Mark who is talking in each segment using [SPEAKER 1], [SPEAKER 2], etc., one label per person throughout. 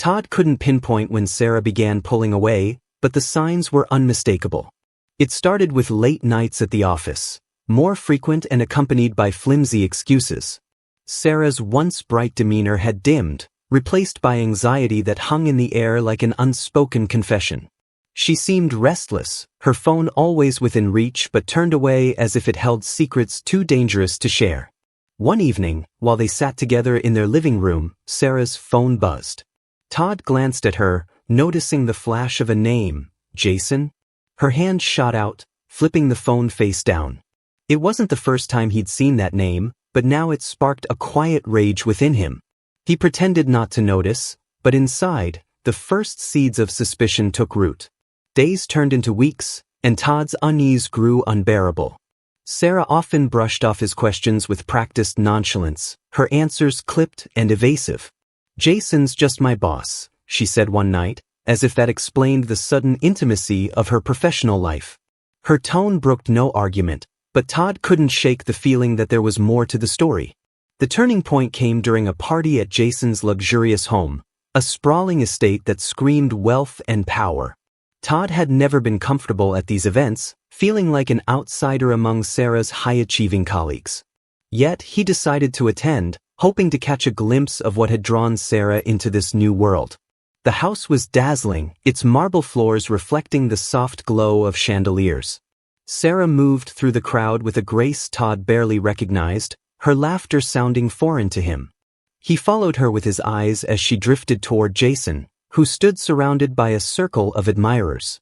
[SPEAKER 1] Todd couldn't pinpoint when Sarah began pulling away, but the signs were unmistakable. It started with late nights at the office, more frequent and accompanied by flimsy excuses. Sarah's once bright demeanor had dimmed, replaced by anxiety that hung in the air like an unspoken confession. She seemed restless, her phone always within reach but turned away as if it held secrets too dangerous to share. One evening, while they sat together in their living room, Sarah's phone buzzed. Todd glanced at her, noticing the flash of a name, Jason. Her hand shot out, flipping the phone face down. It wasn't the first time he'd seen that name, but now it sparked a quiet rage within him. He pretended not to notice, but inside, the first seeds of suspicion took root. Days turned into weeks, and Todd's unease grew unbearable. Sarah often brushed off his questions with practiced nonchalance, her answers clipped and evasive. "Jason's just my boss," she said one night, as if that explained the sudden intimacy of her professional life. Her tone brooked no argument, but Todd couldn't shake the feeling that there was more to the story. The turning point came during a party at Jason's luxurious home, a sprawling estate that screamed wealth and power. Todd had never been comfortable at these events, feeling like an outsider among Sarah's high-achieving colleagues. Yet he decided to attend, hoping to catch a glimpse of what had drawn Sarah into this new world. The house was dazzling, its marble floors reflecting the soft glow of chandeliers. Sarah moved through the crowd with a grace Todd barely recognized, her laughter sounding foreign to him. He followed her with his eyes as she drifted toward Jason, who stood surrounded by a circle of admirers.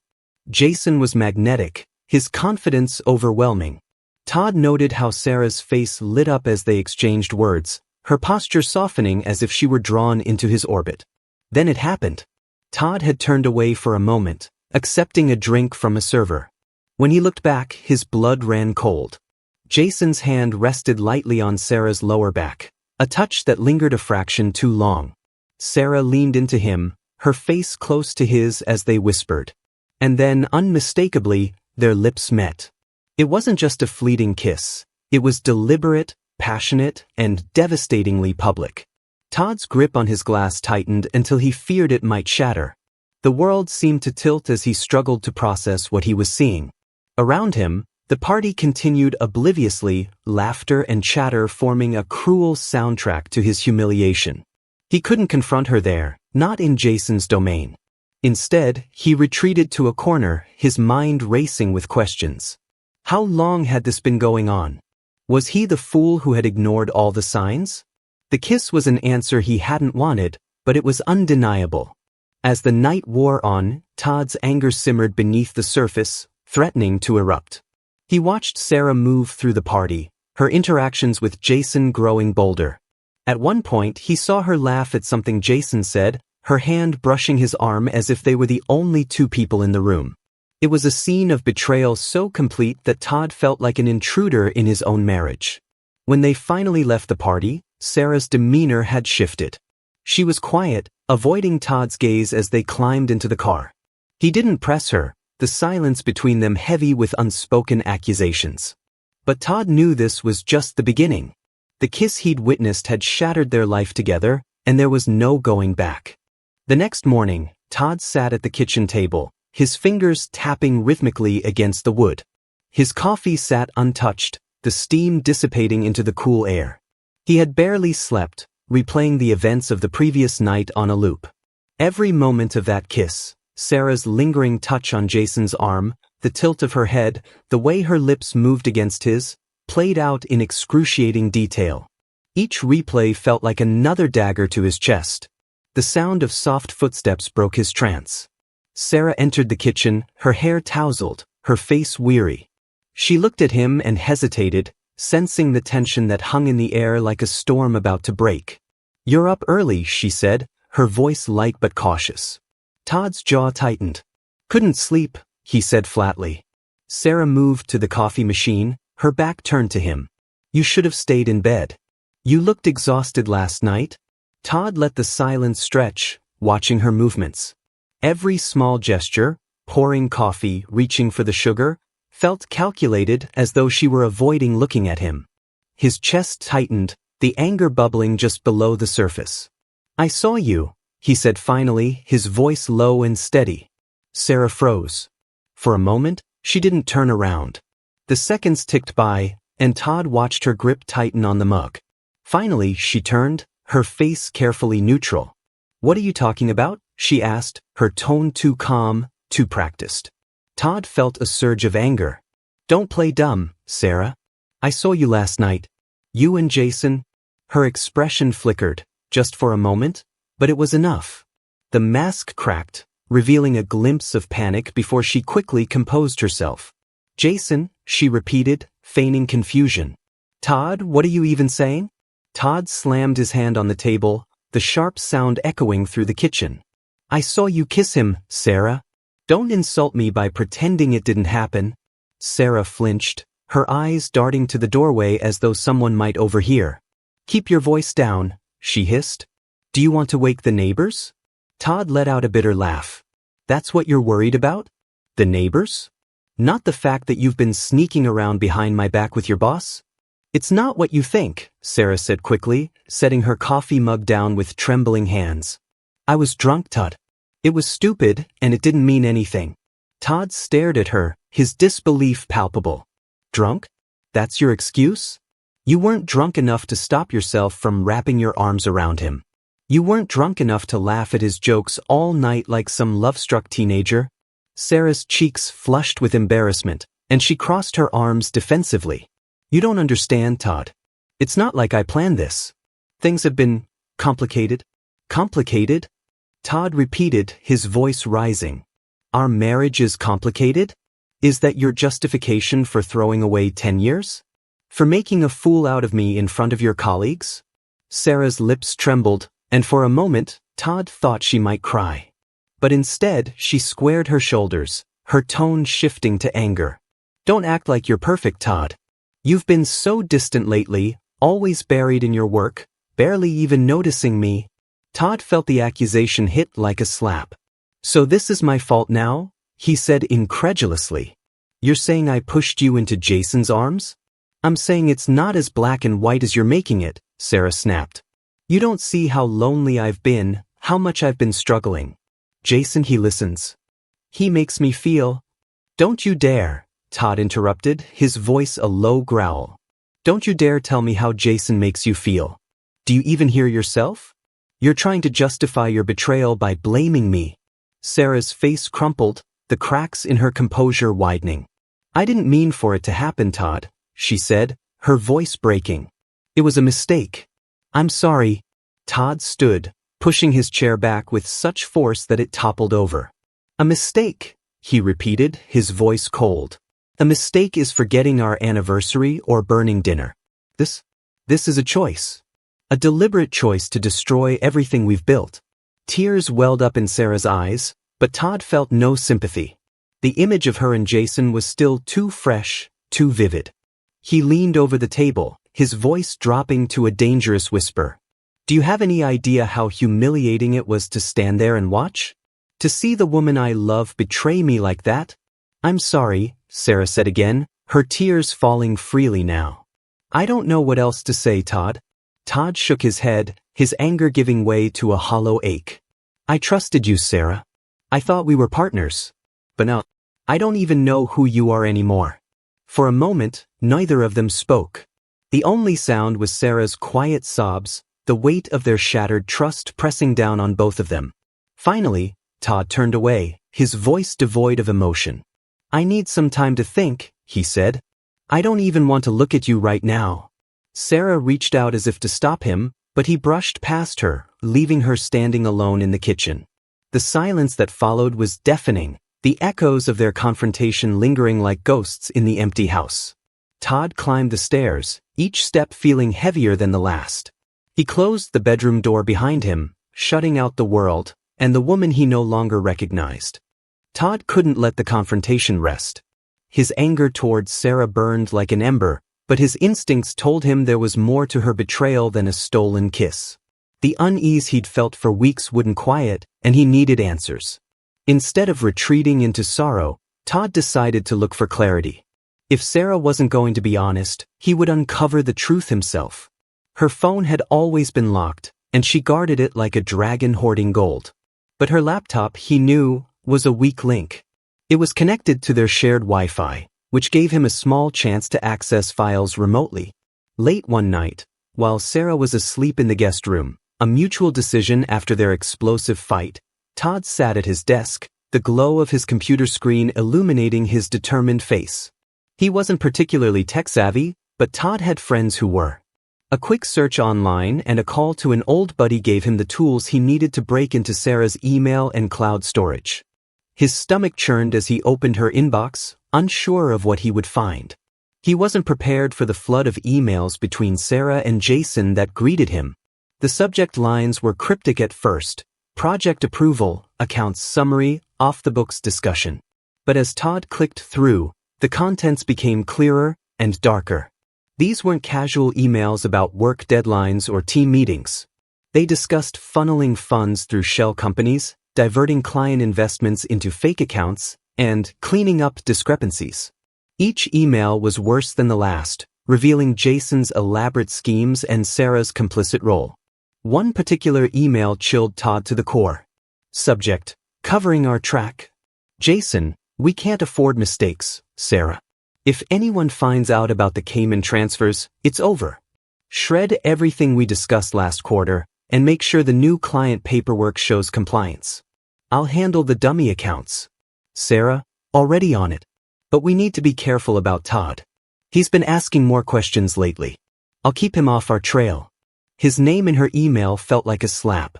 [SPEAKER 1] Jason was magnetic, his confidence overwhelming. Todd noted how Sarah's face lit up as they exchanged words, her posture softening as if she were drawn into his orbit. Then it happened. Todd had turned away for a moment, accepting a drink from a server. When he looked back, his blood ran cold. Jason's hand rested lightly on Sarah's lower back, a touch that lingered a fraction too long. Sarah leaned into him, her face close to his as they whispered. And then, unmistakably, their lips met. It wasn't just a fleeting kiss. It was deliberate, passionate, and devastatingly public. Todd's grip on his glass tightened until he feared it might shatter. The world seemed to tilt as he struggled to process what he was seeing. Around him, the party continued obliviously, laughter and chatter forming a cruel soundtrack to his humiliation. He couldn't confront her there, not in Jason's domain. Instead, he retreated to a corner, his mind racing with questions. How long had this been going on? Was he the fool who had ignored all the signs? The kiss was an answer he hadn't wanted, but it was undeniable. As the night wore on, Todd's anger simmered beneath the surface, threatening to erupt. He watched Sarah move through the party, her interactions with Jason growing bolder. At one point, he saw her laugh at something Jason said, her hand brushing his arm as if they were the only two people in the room. It was a scene of betrayal so complete that Todd felt like an intruder in his own marriage. When they finally left the party, Sarah's demeanor had shifted. She was quiet, avoiding Todd's gaze as they climbed into the car. He didn't press her, the silence between them heavy with unspoken accusations. But Todd knew this was just the beginning. The kiss he'd witnessed had shattered their life together, and there was no going back. The next morning, Todd sat at the kitchen table, his fingers tapping rhythmically against the wood. His coffee sat untouched, the steam dissipating into the cool air. He had barely slept, replaying the events of the previous night on a loop. Every moment of that kiss, Sarah's lingering touch on Jason's arm, the tilt of her head, the way her lips moved against his, played out in excruciating detail. Each replay felt like another dagger to his chest. The sound of soft footsteps broke his trance. Sarah entered the kitchen, her hair tousled, her face weary. She looked at him and hesitated, sensing the tension that hung in the air like a storm about to break. "You're up early," she said, her voice light but cautious. Todd's jaw tightened. "Couldn't sleep," he said flatly. Sarah moved to the coffee machine, her back turned to him. "You should have stayed in bed. You looked exhausted last night." Todd let the silence stretch, watching her movements. Every small gesture, pouring coffee, reaching for the sugar, felt calculated as though she were avoiding looking at him. His chest tightened, the anger bubbling just below the surface. "I saw you," he said finally, his voice low and steady. Sarah froze. For a moment, she didn't turn around. The seconds ticked by, and Todd watched her grip tighten on the mug. Finally, she turned, her face carefully neutral. "What are you talking about?" she asked, her tone too calm, too practiced. Todd felt a surge of anger. "Don't play dumb, Sarah. I saw you last night. You and Jason." Her expression flickered, just for a moment, but it was enough. The mask cracked, revealing a glimpse of panic before she quickly composed herself. "Jason," she repeated, feigning confusion. "Todd, what are you even saying?" Todd slammed his hand on the table, the sharp sound echoing through the kitchen. "I saw you kiss him, Sarah. Don't insult me by pretending it didn't happen." Sarah flinched, her eyes darting to the doorway as though someone might overhear. "Keep your voice down," she hissed. "Do you want to wake the neighbors?" Todd let out a bitter laugh. "That's what you're worried about? The neighbors? Not the fact that you've been sneaking around behind my back with your boss?" "It's not what you think," Sarah said quickly, setting her coffee mug down with trembling hands. "I was drunk, Todd. It was stupid, and it didn't mean anything." Todd stared at her, his disbelief palpable. "Drunk? That's your excuse? You weren't drunk enough to stop yourself from wrapping your arms around him. You weren't drunk enough to laugh at his jokes all night like some love-struck teenager." Sarah's cheeks flushed with embarrassment, and she crossed her arms defensively. "You don't understand, Todd. It's not like I planned this. Things have been complicated." "Complicated?" Todd repeated, his voice rising. "Our marriage is complicated? Is that your justification for throwing away 10 years? For making a fool out of me in front of your colleagues?" Sarah's lips trembled, and for a moment, Todd thought she might cry. But instead, she squared her shoulders, her tone shifting to anger. "Don't act like you're perfect, Todd. You've been so distant lately, always buried in your work, barely even noticing me." Todd felt the accusation hit like a slap. "So this is my fault now?" he said incredulously. "You're saying I pushed you into Jason's arms?" "I'm saying it's not as black and white as you're making it," Sarah snapped. "You don't see how lonely I've been, how much I've been struggling. Jason, he listens. He makes me feel—" "Don't you dare," Todd interrupted, his voice a low growl. "Don't you dare tell me how Jason makes you feel. Do you even hear yourself? You're trying to justify your betrayal by blaming me." Sarah's face crumpled, the cracks in her composure widening. "I didn't mean for it to happen, Todd," she said, her voice breaking. "It was a mistake. I'm sorry." Todd stood, pushing his chair back with such force that it toppled over. "A mistake," he repeated, his voice cold. "A mistake is forgetting our anniversary or burning dinner. This is a choice. A deliberate choice to destroy everything we've built." Tears welled up in Sarah's eyes, but Todd felt no sympathy. The image of her and Jason was still too fresh, too vivid. He leaned over the table, his voice dropping to a dangerous whisper. "Do you have any idea how humiliating it was to stand there and watch? To see the woman I love betray me like that?" "I'm sorry," Sarah said again, her tears falling freely now. "I don't know what else to say, Todd." Todd shook his head, his anger giving way to a hollow ache. "I trusted you, Sarah. I thought we were partners. But now, I don't even know who you are anymore." For a moment, neither of them spoke. The only sound was Sarah's quiet sobs, the weight of their shattered trust pressing down on both of them. Finally, Todd turned away, his voice devoid of emotion. "I need some time to think," he said. "I don't even want to look at you right now." Sarah reached out as if to stop him, but he brushed past her, leaving her standing alone in the kitchen. The silence that followed was deafening, the echoes of their confrontation lingering like ghosts in the empty house. Todd climbed the stairs, each step feeling heavier than the last. He closed the bedroom door behind him, shutting out the world, and the woman he no longer recognized. Todd couldn't let the confrontation rest. His anger towards Sarah burned like an ember, but his instincts told him there was more to her betrayal than a stolen kiss. The unease he'd felt for weeks wouldn't quiet, and he needed answers. Instead of retreating into sorrow, Todd decided to look for clarity. If Sarah wasn't going to be honest, he would uncover the truth himself. Her phone had always been locked, and she guarded it like a dragon hoarding gold. But her laptop, he knew, was a weak link. It was connected to their shared Wi-Fi, which gave him a small chance to access files remotely. Late one night, while Sarah was asleep in the guest room, a mutual decision after their explosive fight, Todd sat at his desk, the glow of his computer screen illuminating his determined face. He wasn't particularly tech-savvy, but Todd had friends who were. A quick search online and a call to an old buddy gave him the tools he needed to break into Sarah's email and cloud storage. His stomach churned as he opened her inbox, unsure of what he would find. He wasn't prepared for the flood of emails between Sarah and Jason that greeted him. The subject lines were cryptic at first: project approval, accounts summary, off-the-books discussion. But as Todd clicked through, the contents became clearer and darker. These weren't casual emails about work deadlines or team meetings. They discussed funneling funds through shell companies, diverting client investments into fake accounts, and cleaning up discrepancies. Each email was worse than the last, revealing Jason's elaborate schemes and Sarah's complicit role. One particular email chilled Todd to the core. Subject: covering our track. Jason, we can't afford mistakes, Sarah. If anyone finds out about the Cayman transfers, it's over. Shred everything we discussed last quarter and make sure the new client paperwork shows compliance. I'll handle the dummy accounts. Sarah, already on it. But we need to be careful about Todd. He's been asking more questions lately. I'll keep him off our trail. His name in her email felt like a slap.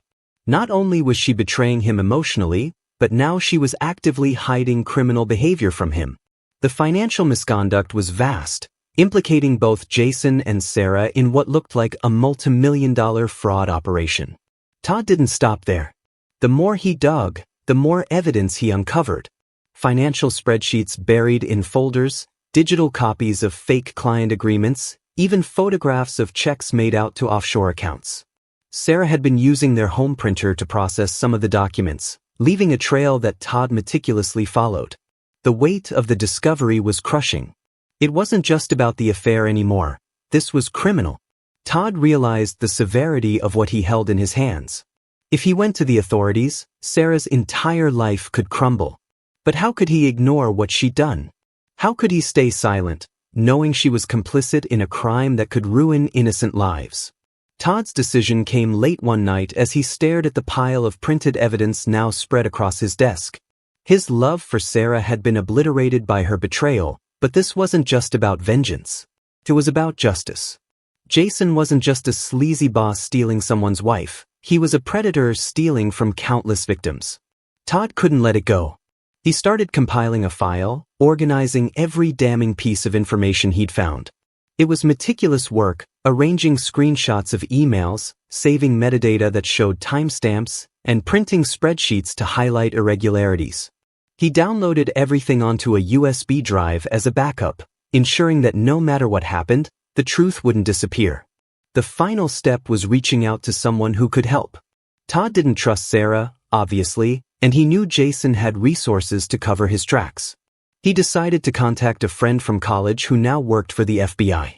[SPEAKER 1] Not only was she betraying him emotionally, but now she was actively hiding criminal behavior from him. The financial misconduct was vast, implicating both Jason and Sarah in what looked like a multi-million-dollar fraud operation. Todd didn't stop there. The more he dug, the more evidence he uncovered. Financial spreadsheets buried in folders, digital copies of fake client agreements, even photographs of checks made out to offshore accounts. Sarah had been using their home printer to process some of the documents, leaving a trail that Todd meticulously followed. The weight of the discovery was crushing. It wasn't just about the affair anymore. This was criminal. Todd realized the severity of what he held in his hands. If he went to the authorities, Sarah's entire life could crumble. But how could he ignore what she'd done? How could he stay silent, knowing she was complicit in a crime that could ruin innocent lives? Todd's decision came late one night as he stared at the pile of printed evidence now spread across his desk. His love for Sarah had been obliterated by her betrayal, but this wasn't just about vengeance. It was about justice. Jason wasn't just a sleazy boss stealing someone's wife. He was a predator stealing from countless victims. Todd couldn't let it go. He started compiling a file, organizing every damning piece of information he'd found. It was meticulous work, arranging screenshots of emails, saving metadata that showed timestamps, and printing spreadsheets to highlight irregularities. He downloaded everything onto a USB drive as a backup, ensuring that no matter what happened, the truth wouldn't disappear. The final step was reaching out to someone who could help. Todd didn't trust Sarah, obviously, and he knew Jason had resources to cover his tracks. He decided to contact a friend from college who now worked for the FBI.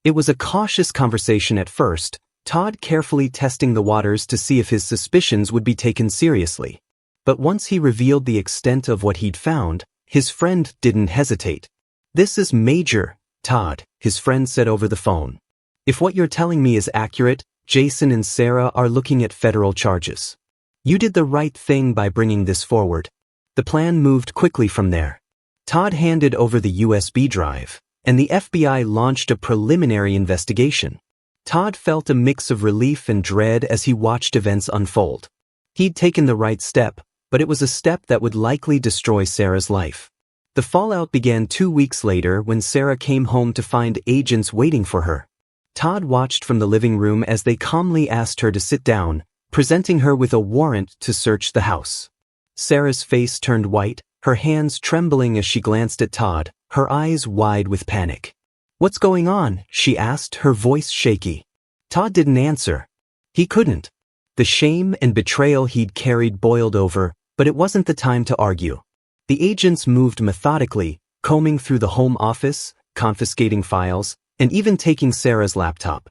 [SPEAKER 1] It was a cautious conversation at first, Todd carefully testing the waters to see if his suspicions would be taken seriously. But once he revealed the extent of what he'd found, his friend didn't hesitate. "This is major, Todd," his friend said over the phone. "If what you're telling me is accurate, Jason and Sarah are looking at federal charges. You did the right thing by bringing this forward." The plan moved quickly from there. Todd handed over the USB drive, and the FBI launched a preliminary investigation. Todd felt a mix of relief and dread as he watched events unfold. He'd taken the right step, but it was a step that would likely destroy Sarah's life. The fallout began 2 weeks later when Sarah came home to find agents waiting for her. Todd watched from the living room as they calmly asked her to sit down, presenting her with a warrant to search the house. Sarah's face turned white, her hands trembling as she glanced at Todd, her eyes wide with panic. "What's going on?" she asked, her voice shaky. Todd didn't answer. He couldn't. The shame and betrayal he'd carried boiled over, but it wasn't the time to argue. The agents moved methodically, combing through the home office, confiscating files, and even taking Sarah's laptop.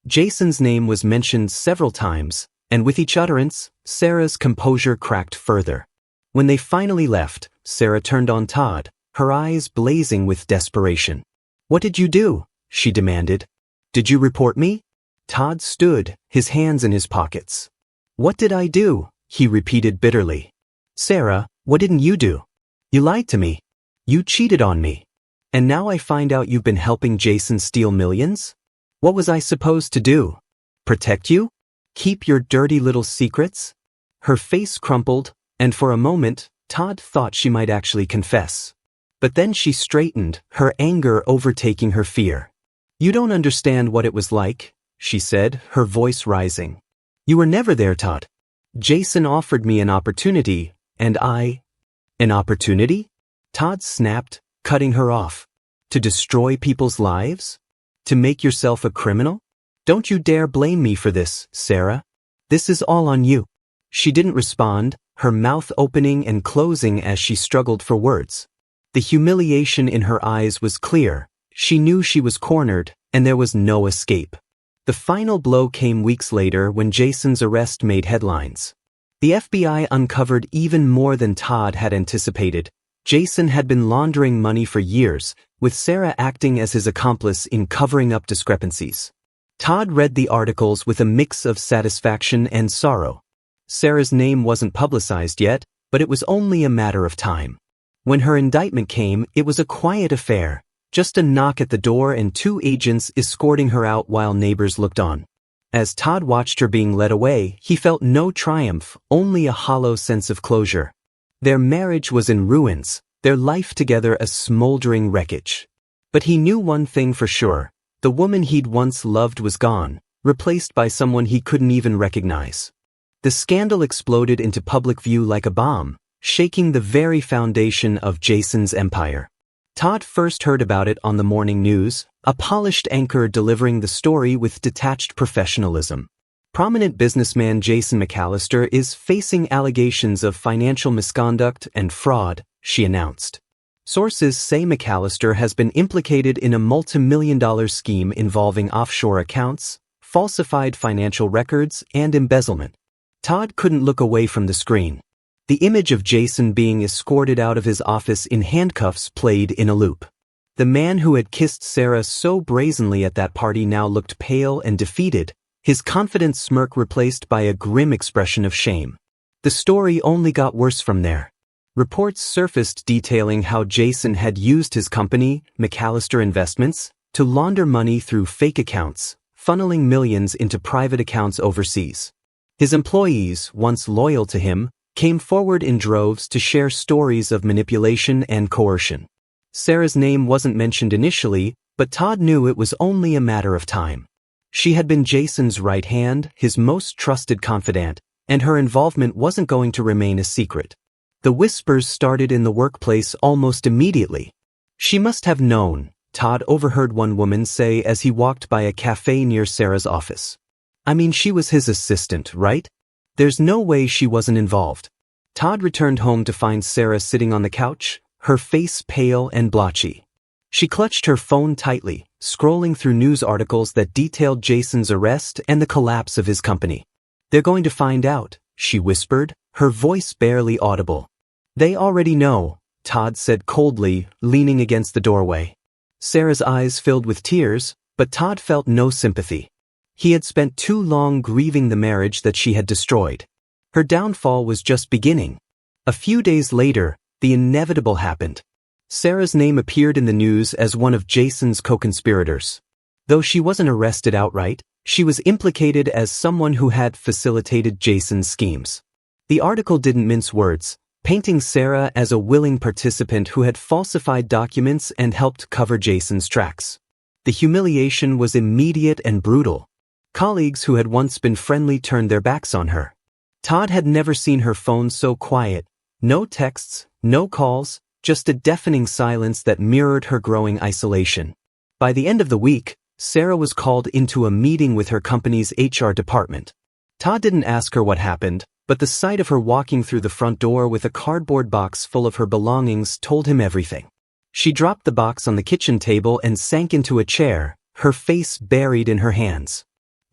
[SPEAKER 1] Jason's name was mentioned several times, and with each utterance, Sarah's composure cracked further. When they finally left, Sarah turned on Todd, her eyes blazing with desperation. "What did you do?" she demanded. "Did you report me?" Todd stood, his hands in his pockets. "What did I do?" he repeated bitterly. "Sarah, what didn't you do? You lied to me. You cheated on me. And now I find out you've been helping Jason steal millions? What was I supposed to do? Protect you? Keep your dirty little secrets?" Her face crumpled, and for a moment, Todd thought she might actually confess. But then she straightened, her anger overtaking her fear. "You don't understand what it was like," she said, her voice rising. "You were never there, Todd. Jason offered me an opportunity, and I—" "An opportunity?" Todd snapped, cutting her off. "To destroy people's lives? To make yourself a criminal? Don't you dare blame me for this, Sarah. This is all on you." She didn't respond, her mouth opening and closing as she struggled for words. The humiliation in her eyes was clear. She knew she was cornered, and there was no escape. The final blow came weeks later when Jason's arrest made headlines. The FBI uncovered even more than Todd had anticipated. Jason had been laundering money for years, with Sarah acting as his accomplice in covering up discrepancies. Todd read the articles with a mix of satisfaction and sorrow. Sarah's name wasn't publicized yet, but it was only a matter of time. When her indictment came, it was a quiet affair, just a knock at the door and 2 agents escorting her out while neighbors looked on. As Todd watched her being led away, he felt no triumph, only a hollow sense of closure. Their marriage was in ruins, their life together a smoldering wreckage. But he knew one thing for sure: the woman he'd once loved was gone, replaced by someone he couldn't even recognize. The scandal exploded into public view like a bomb, shaking the very foundation of Jason's empire. Todd first heard about it on the morning news, a polished anchor delivering the story with detached professionalism. Prominent businessman Jason McAllister is facing allegations of financial misconduct and fraud, she announced. Sources say McAllister has been implicated in a multi-million-dollar scheme involving offshore accounts, falsified financial records, and embezzlement. Todd couldn't look away from the screen. The image of Jason being escorted out of his office in handcuffs played in a loop. The man who had kissed Sarah so brazenly at that party now looked pale and defeated, his confident smirk replaced by a grim expression of shame. The story only got worse from there. Reports surfaced detailing how Jason had used his company, McAllister Investments, to launder money through fake accounts, funneling millions into private accounts overseas. His employees, once loyal to him, came forward in droves to share stories of manipulation and coercion. Sarah's name wasn't mentioned initially, but Todd knew it was only a matter of time. She had been Jason's right hand, his most trusted confidant, and her involvement wasn't going to remain a secret. The whispers started in the workplace almost immediately. "She must have known," Todd overheard one woman say as he walked by a cafe near Sarah's office. "I mean, she was his assistant, right? There's no way she wasn't involved." Todd returned home to find Sarah sitting on the couch, her face pale and blotchy. She clutched her phone tightly, scrolling through news articles that detailed Jason's arrest and the collapse of his company. "They're going to find out," she whispered, her voice barely audible. "They already know," Todd said coldly, leaning against the doorway. Sarah's eyes filled with tears, but Todd felt no sympathy. He had spent too long grieving the marriage that she had destroyed. Her downfall was just beginning. A few days later, the inevitable happened. Sarah's name appeared in the news as one of Jason's co-conspirators. Though she wasn't arrested outright, she was implicated as someone who had facilitated Jason's schemes. The article didn't mince words, painting Sarah as a willing participant who had falsified documents and helped cover Jason's tracks. The humiliation was immediate and brutal. Colleagues who had once been friendly turned their backs on her. Todd had never seen her phone so quiet. No texts, no calls, just a deafening silence that mirrored her growing isolation. By the end of the week, Sarah was called into a meeting with her company's HR department. Todd didn't ask her what happened, but the sight of her walking through the front door with a cardboard box full of her belongings told him everything. She dropped the box on the kitchen table and sank into a chair, her face buried in her hands.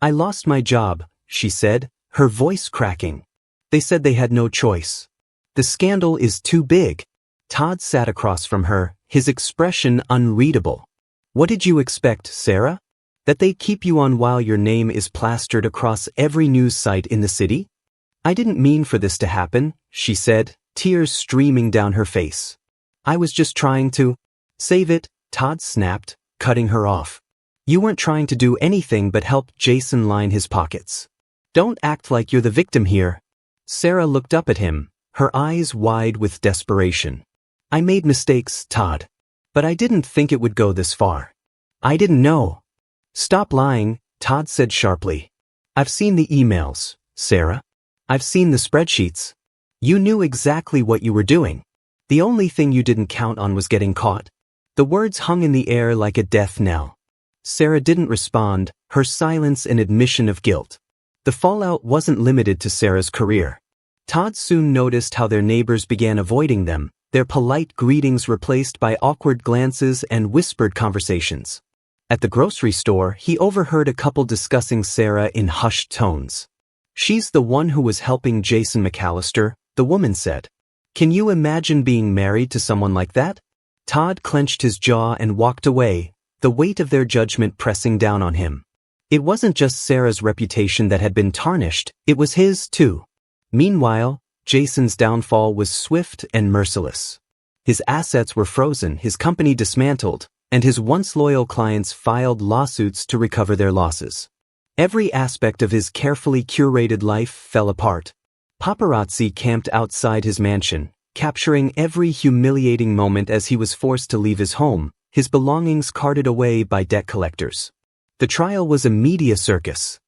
[SPEAKER 1] I lost my job, she said, her voice cracking. They said they had no choice. The scandal is too big. Todd sat across from her, his expression unreadable. What did you expect, Sarah? That they'd keep you on while your name is plastered across every news site in the city? I didn't mean for this to happen, she said, tears streaming down her face. I was just trying to save it, Todd snapped, cutting her off. You weren't trying to do anything but help Jason line his pockets. Don't act like you're the victim here. Sarah looked up at him, her eyes wide with desperation. I made mistakes, Todd. But I didn't think it would go this far. I didn't know. Stop lying, Todd said sharply. I've seen the emails, Sarah. I've seen the spreadsheets. You knew exactly what you were doing. The only thing you didn't count on was getting caught. The words hung in the air like a death knell. Sarah didn't respond, her silence an admission of guilt. The fallout wasn't limited to Sarah's career. Todd soon noticed how their neighbors began avoiding them, their polite greetings replaced by awkward glances and whispered conversations. At the grocery store, he overheard a couple discussing Sarah in hushed tones. She's the one who was helping Jason McAllister, the woman said. Can you imagine being married to someone like that? Todd clenched his jaw and walked away, the weight of their judgment pressing down on him. It wasn't just Sarah's reputation that had been tarnished, it was his too. Meanwhile, Jason's downfall was swift and merciless. His assets were frozen, his company dismantled, and his once loyal clients filed lawsuits to recover their losses. Every aspect of his carefully curated life fell apart. Paparazzi camped outside his mansion, capturing every humiliating moment as he was forced to leave his home, his belongings carted away by debt collectors. The trial was a media circus.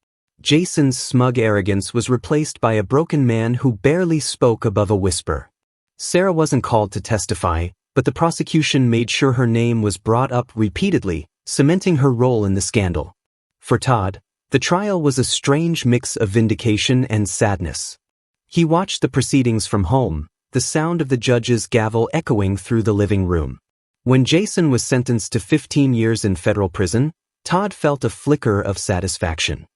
[SPEAKER 1] Jason's smug arrogance was replaced by a broken man who barely spoke above a whisper. Sarah wasn't called to testify, but the prosecution made sure her name was brought up repeatedly, cementing her role in the scandal. For Todd, the trial was a strange mix of vindication and sadness. He watched the proceedings from home, the sound of the judge's gavel echoing through the living room. When Jason was sentenced to 15 years in federal prison, Todd felt a flicker of satisfaction.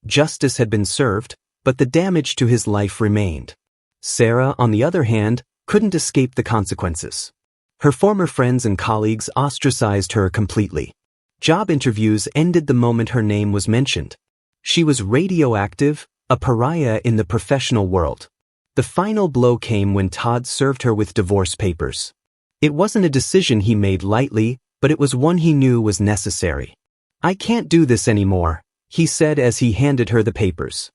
[SPEAKER 1] Justice had been served, but the damage to his life remained. Sarah, on the other hand, couldn't escape the consequences. Her former friends and colleagues ostracized her completely. Job interviews ended the moment her name was mentioned. She was radioactive, a pariah in the professional world. The final blow came when Todd served her with divorce papers. It wasn't a decision he made lightly, but it was one he knew was necessary. I can't do this anymore, he said as he handed her the papers.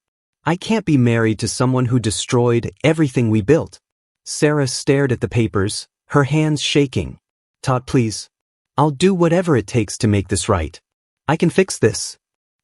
[SPEAKER 1] I can't be married to someone who destroyed everything we built. Sarah stared at the papers, her hands shaking. Todd, please. I'll do whatever it takes to make this right. I can fix this.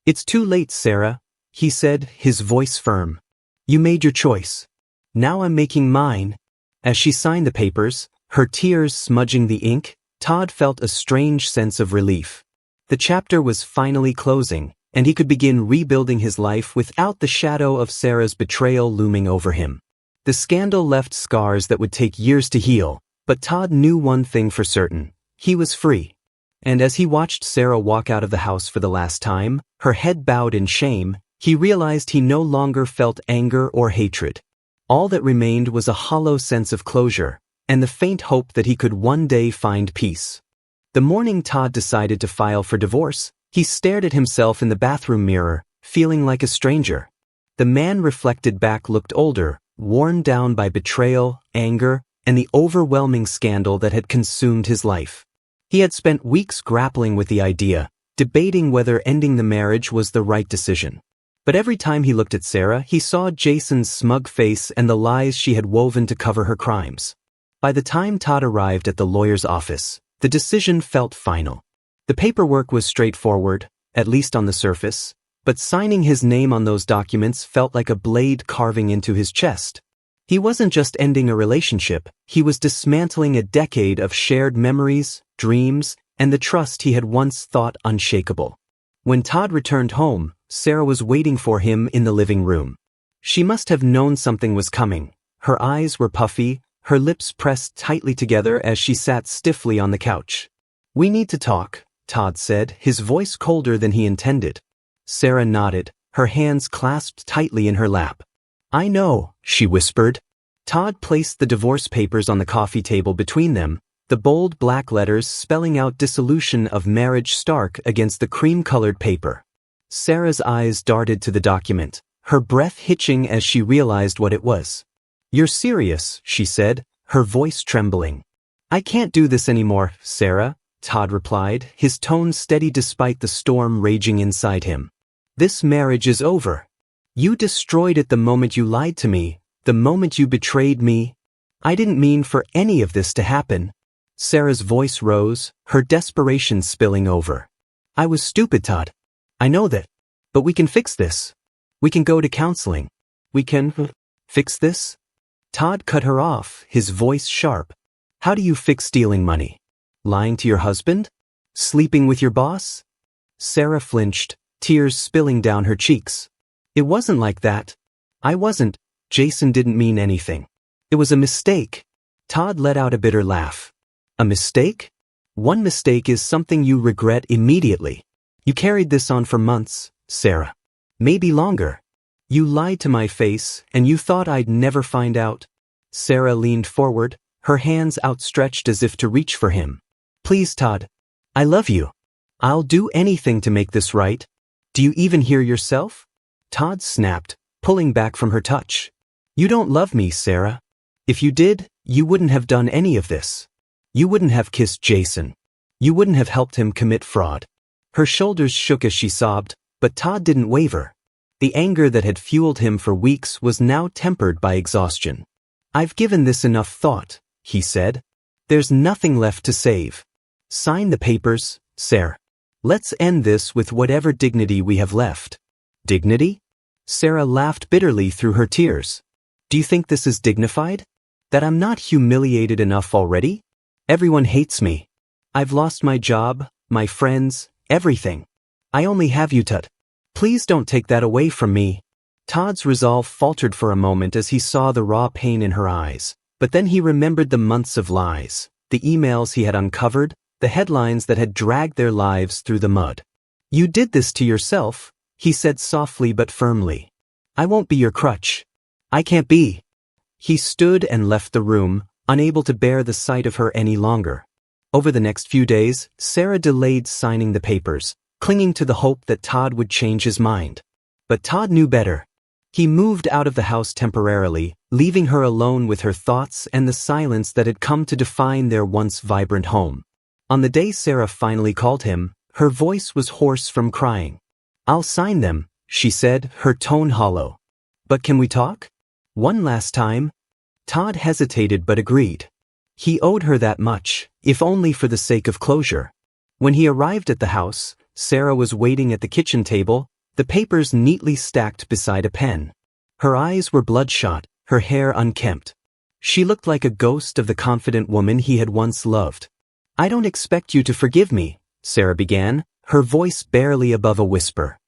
[SPEAKER 1] It's too late, Sarah, he said, his voice firm. You made your choice. Now I'm making mine. As she signed the papers, her tears smudging the ink, Todd felt a strange sense of relief. The chapter was finally closing, and he could begin rebuilding his life without the shadow of Sarah's betrayal looming over him. The scandal left scars that would take years to heal, but Todd knew one thing for certain. He was free. And as he watched Sarah walk out of the house for the last time, her head bowed in shame, he realized he no longer felt anger or hatred. All that remained was a hollow sense of closure, and the faint hope that he could one day find peace. The morning Todd decided to file for divorce, he stared at himself in the bathroom mirror, feeling like a stranger. The man reflected back looked older, worn down by betrayal, anger, and the overwhelming scandal that had consumed his life. He had spent weeks grappling with the idea, debating whether ending the marriage was the right decision. But every time he looked at Sarah, he saw Jason's smug face and the lies she had woven to cover her crimes. By the time Todd arrived at the lawyer's office, the decision felt final. The paperwork was straightforward, at least on the surface, but signing his name on those documents felt like a blade carving into his chest. He wasn't just ending a relationship, he was dismantling a decade of shared memories, dreams, and the trust he had once thought unshakable. When Todd returned home, Sarah was waiting for him in the living room. She must have known something was coming. Her eyes were puffy, her lips pressed tightly together as she sat stiffly on the couch. We need to talk, Todd said, his voice colder than he intended. Sarah nodded, her hands clasped tightly in her lap. "I know," she whispered. Todd placed the divorce papers on the coffee table between them, the bold black letters spelling out dissolution of marriage stark against the cream-colored paper. Sarah's eyes darted to the document, her breath hitching as she realized what it was. "You're serious," she said, her voice trembling. "I can't do this anymore, Sarah," Todd replied, his tone steady despite the storm raging inside him. "This marriage is over. You destroyed it the moment you lied to me, the moment you betrayed me. I didn't mean for any of this to happen." Sarah's voice rose, her desperation spilling over. "I was stupid, Todd. I know that. But we can fix this. We can go to counseling. We can fix this?" Todd cut her off, his voice sharp. "How do you fix stealing money? Lying to your husband? Sleeping with your boss?" Sarah flinched, tears spilling down her cheeks. "It wasn't like that. I wasn't. Jason didn't mean anything. It was a mistake." Todd let out a bitter laugh. "A mistake? One mistake is something you regret immediately. You carried this on for months, Sarah. Maybe longer. You lied to my face, and you thought I'd never find out." Sarah leaned forward, her hands outstretched as if to reach for him. "Please, Todd. I love you. I'll do anything to make this right. Do you even hear yourself?" Todd snapped, pulling back from her touch. "You don't love me, Sarah. If you did, you wouldn't have done any of this. You wouldn't have kissed Jason. You wouldn't have helped him commit fraud." Her shoulders shook as she sobbed, but Todd didn't waver. The anger that had fueled him for weeks was now tempered by exhaustion. "I've given this enough thought," he said. "There's nothing left to save. Sign the papers, Sarah. Let's end this with whatever dignity we have left." "Dignity?" Sarah laughed bitterly through her tears. "Do you think this is dignified? That I'm not humiliated enough already? Everyone hates me. I've lost my job, my friends, everything. I only have you, Todd. Please don't take that away from me." Todd's resolve faltered for a moment as he saw the raw pain in her eyes, but then he remembered the months of lies, the emails he had uncovered, the headlines that had dragged their lives through the mud. "You did this to yourself," he said softly but firmly. "I won't be your crutch. I can't be." He stood and left the room, unable to bear the sight of her any longer. Over the next few days, Sarah delayed signing the papers, clinging to the hope that Todd would change his mind. But Todd knew better. He moved out of the house temporarily, leaving her alone with her thoughts and the silence that had come to define their once vibrant home. On the day Sarah finally called him, her voice was hoarse from crying. "I'll sign them," she said, her tone hollow. "But can we talk? One last time?" Todd hesitated but agreed. He owed her that much, if only for the sake of closure. When he arrived at the house, Sarah was waiting at the kitchen table, the papers neatly stacked beside a pen. Her eyes were bloodshot, her hair unkempt. She looked like a ghost of the confident woman he had once loved. "I don't expect you to forgive me," Sarah began, her voice barely above a whisper.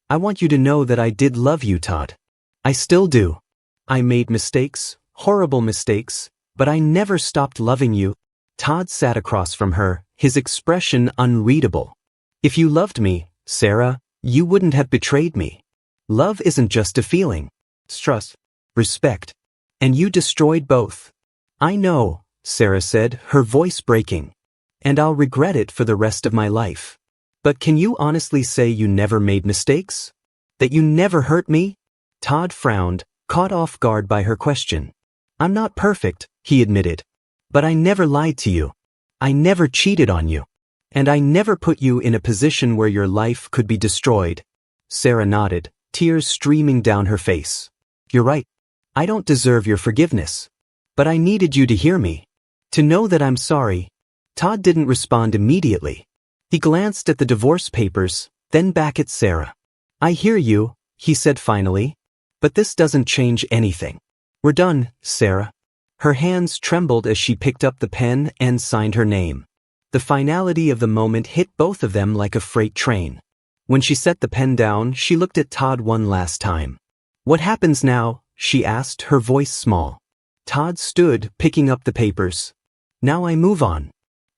[SPEAKER 1] I want you to know that I did love you, Todd. I still do. I made mistakes, horrible mistakes, but I never stopped loving you." Todd sat across from her, his expression unreadable. "If you loved me, Sarah, you wouldn't have betrayed me. Love isn't just a feeling. It's trust, respect. And you destroyed both." "I know," Sarah said, her voice breaking. "And I'll regret it for the rest of my life. But can you honestly say you never made mistakes? That you never hurt me?" Todd frowned, caught off guard by her question. "I'm not perfect," he admitted. "But I never lied to you. I never cheated on you. And I never put you in a position where your life could be destroyed." Sarah nodded, tears streaming down her face. "You're right. I don't deserve your forgiveness. But I needed you to hear me. To know that I'm sorry." Todd didn't respond immediately. He glanced at the divorce papers, then back at Sarah. "I hear you," he said finally. "But this doesn't change anything. We're done, Sarah." Her hands trembled as she picked up the pen and signed her name. The finality of the moment hit both of them like a freight train. When she set the pen down, she looked at Todd one last time. "What happens now?" she asked, her voice small. Todd stood, picking up the papers. "Now I move on.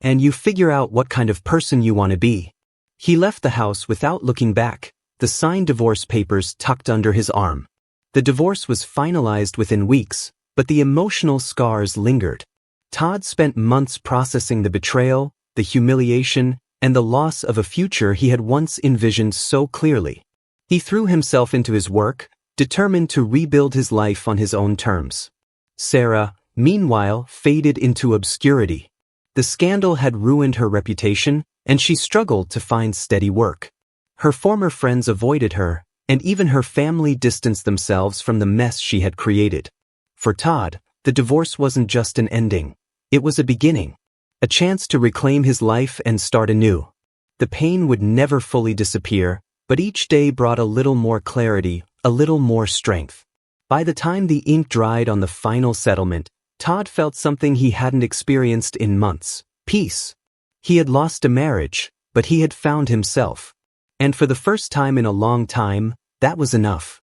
[SPEAKER 1] And you figure out what kind of person you want to be." He left the house without looking back, the signed divorce papers tucked under his arm. The divorce was finalized within weeks, but the emotional scars lingered. Todd spent months processing the betrayal, the humiliation, and the loss of a future he had once envisioned so clearly. He threw himself into his work, determined to rebuild his life on his own terms. Sarah, meanwhile, faded into obscurity. The scandal had ruined her reputation, and she struggled to find steady work. Her former friends avoided her, and even her family distanced themselves from the mess she had created. For Todd, the divorce wasn't just an ending. It was a beginning. A chance to reclaim his life and start anew. The pain would never fully disappear, but each day brought a little more clarity, a little more strength. By the time the ink dried on the final settlement, Todd felt something he hadn't experienced in months: peace. He had lost a marriage, but he had found himself. And for the first time in a long time, that was enough.